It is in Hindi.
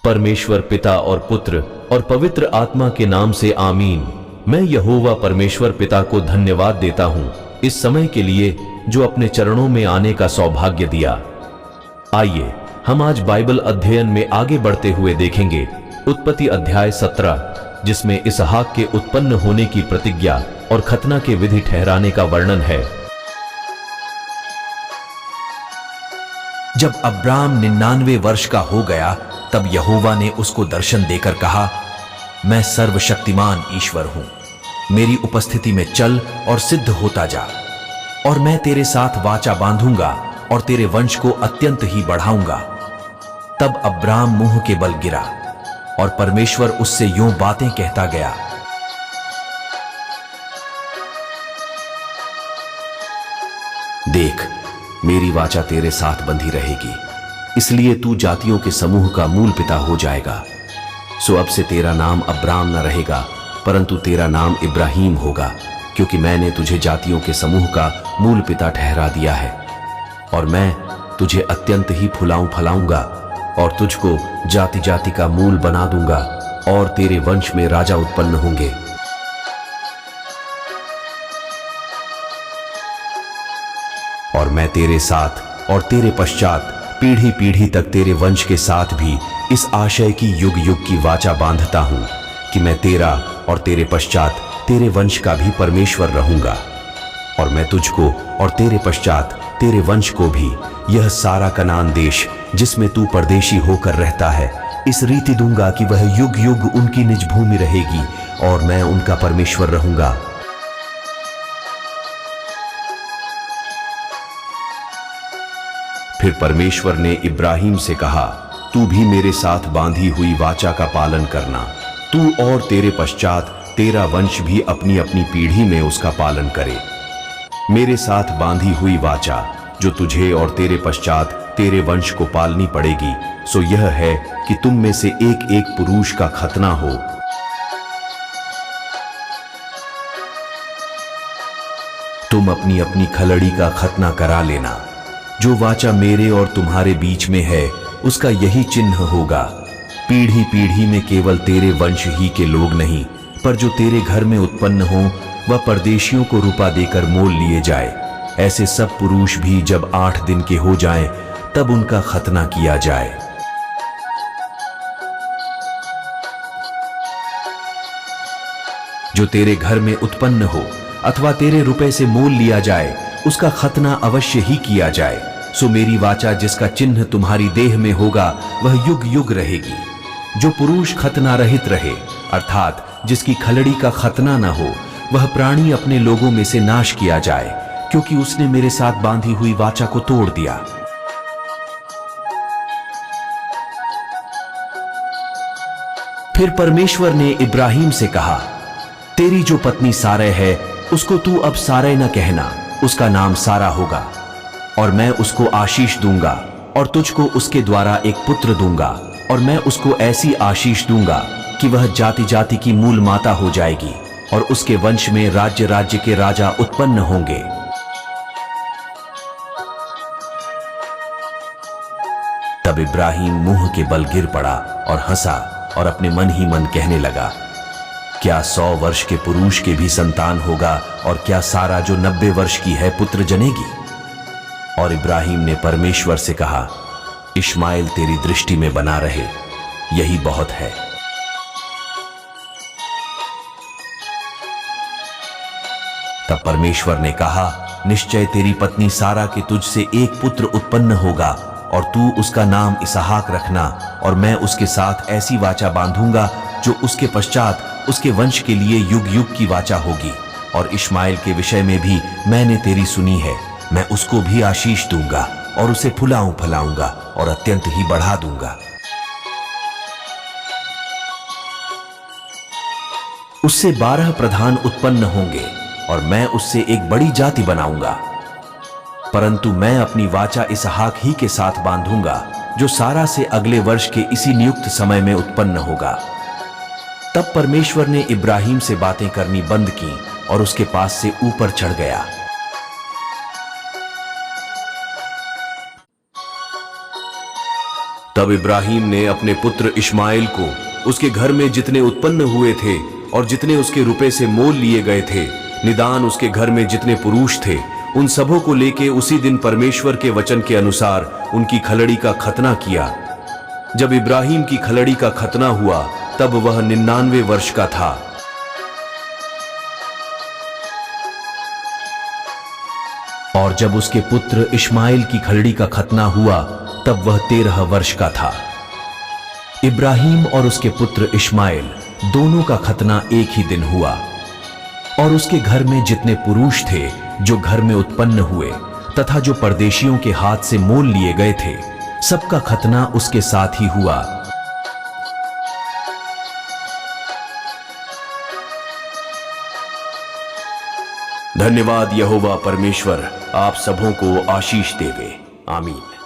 परमेश्वर पिता और पुत्र और पवित्र आत्मा के नाम से आमीन। मैं यहोवा परमेश्वर पिता को धन्यवाद देता हूँ इस समय के लिए जो अपने चरणों में आने का सौभाग्य दिया। आइए हम आज बाइबल अध्ययन में आगे बढ़ते हुए देखेंगे उत्पत्ति अध्याय 17, जिसमें इसहाक के उत्पन्न होने की प्रतिज्ञा और खतना के विधि ठहराने का वर्णन है। जब अब्राम 99 वर्ष का हो गया तब यहोवा ने उसको दर्शन देकर कहा, मैं सर्वशक्तिमान ईश्वर हूं, मेरी उपस्थिति में चल और सिद्ध होता जा, और मैं तेरे साथ वाचा बांधूंगा और तेरे वंश को अत्यंत ही बढ़ाऊंगा। तब अब्राम मुंह के बल गिरा और परमेश्वर उससे यूं बातें कहता गया, देख, मेरी वाचा तेरे साथ बंधी रहेगी, इसलिए तू जातियों के समूह का मूल पिता हो जाएगा। सो अब से तेरा नाम अब्राम न रहेगा, परंतु तेरा नाम इब्राहिम होगा, क्योंकि मैंने तुझे जातियों के समूह का मूल पिता ठहरा दिया है। और मैं तुझे अत्यंत ही फुलाऊंगा और तुझको जाति जाति का मूल बना दूंगा, और तेरे वंश में राजा उत्पन्न होंगे। और मैं तेरे साथ और तेरे पश्चात पीढ़ी पीढ़ी तक तेरे वंश के साथ भी इस आशय की युग युग की वाचा बांधता हूं कि मैं तेरा और तेरे पश्चात तेरे वंश का भी परमेश्वर रहूंगा। और मैं तुझको और तेरे पश्चात तेरे वंश को भी यह सारा कनान देश जिसमें तू परदेशी होकर रहता है, इस रीति दूंगा कि वह युग युग उनकी निज भूमि रहेगी और मैं उनका परमेश्वर रहूंगा। फिर परमेश्वर ने इब्राहिम से कहा, तू भी मेरे साथ बांधी हुई वाचा का पालन करना, तू और तेरे पश्चात तेरा वंश भी अपनी अपनी पीढ़ी में उसका पालन करे। मेरे साथ बांधी हुई वाचा जो तुझे और तेरे पश्चात तेरे वंश को पालनी पड़ेगी, सो यह है कि तुम में से एक एक पुरुष का खतना हो। तुम अपनी अपनी खलड़ी का खतना करा लेना। जो वाचा मेरे और तुम्हारे बीच में है उसका यही चिन्ह होगा। पीढ़ी पीढ़ी में केवल तेरे वंश ही के लोग नहीं, पर जो तेरे घर में उत्पन्न हो वह परदेशियों को रुपा देकर मोल लिए जाए। ऐसे सब पुरुष भी जब 8 दिन के हो जाएं, तब उनका खतना किया जाए। जो तेरे घर में उत्पन्न हो अथवा तेरे रुपए से मोल लिया जाए, उसका खतना अवश्य ही किया जाए। सो मेरी वाचा जिसका चिन्ह तुम्हारी देह में होगा वह युग युग रहेगी। जो पुरुष खतना रहित रहे, अर्थात जिसकी खलड़ी का खतना न हो, वह प्राणी अपने लोगों में से नाश किया जाए, क्योंकि उसने मेरे साथ बांधी हुई वाचा को तोड़ दिया। फिर परमेश्वर ने इब्राहिम से कहा, तेरी जो पत्नी सारै है उसको तू अब सारै न कहना, उसका नाम सारा होगा। और मैं उसको आशीष दूंगा और तुझको उसके द्वारा एक पुत्र दूंगा, और मैं उसको ऐसी आशीष दूंगा कि वह जाति जाति की मूल माता हो जाएगी, और उसके वंश में राज्य राज्य के राजा उत्पन्न होंगे। तब इब्राहिम मुंह के बल गिर पड़ा और हंसा और अपने मन ही मन कहने लगा, क्या 100 वर्ष के पुरुष के भी संतान होगा, और क्या सारा जो 90 वर्ष की है पुत्र जनेगी? और इब्राहिम ने परमेश्वर से कहा, इश्माएल तेरी दृष्टि में बना रहे, यही बहुत है। तब परमेश्वर ने कहा, निश्चय तेरी पत्नी सारा के तुझसे एक पुत्र उत्पन्न होगा, और तू उसका नाम इसहाक रखना, और मैं उसके साथ ऐसी वाचा बांधूंगा जो उसके पश्चात उसके वंश के लिए युग युग की वाचा होगी। और इश्माएल के विषय में भी मैंने तेरी सुनी है, मैं उसको भी आशीष दूंगा और उसे फुलाऊंगा और अत्यंत ही बढ़ा दूंगा। उससे 12 प्रधान उत्पन्न होंगे, और मैं उससे एक बड़ी जाति बनाऊंगा। परंतु मैं अपनी वाचा इसहाक ही के साथ बांधूंगा, जो सारा से अगले वर्ष के इसी नियुक्त समय में उत्पन्न होगा। तब परमेश्वर ने इब्राहिम से बातें करनी बंद की और उसके पास से ऊपर चढ़ गया। तब इब्राहिम ने अपने पुत्र इश्माइल को उसके घर में जितने उत्पन्न हुए थे और जितने उसके रुपए से मोल लिए गए थे, निदान उसके घर में जितने पुरुष थे, उन सबों को लेके उसी दिन परमेश्वर के वचन के अनुसार उनकी खलड़ी का खतना किया। जब इब्राहिम की खलड़ी का खतना हुआ तब वह 99 वर्ष का था। और जब उसके पुत्र इश्माइल की खलड़ी का खतना हुआ तब वह 13 वर्ष का था। इब्राहिम और उसके पुत्र इश्माइल दोनों का खतना एक ही दिन हुआ। और उसके घर में जितने पुरुष थे जो घर में उत्पन्न हुए तथा जो परदेशियों के हाथ से मोल लिए गए थे, सबका खतना उसके साथ ही हुआ। धन्यवाद यहोवा परमेश्वर, आप सबों को आशीष देवे। आमीन।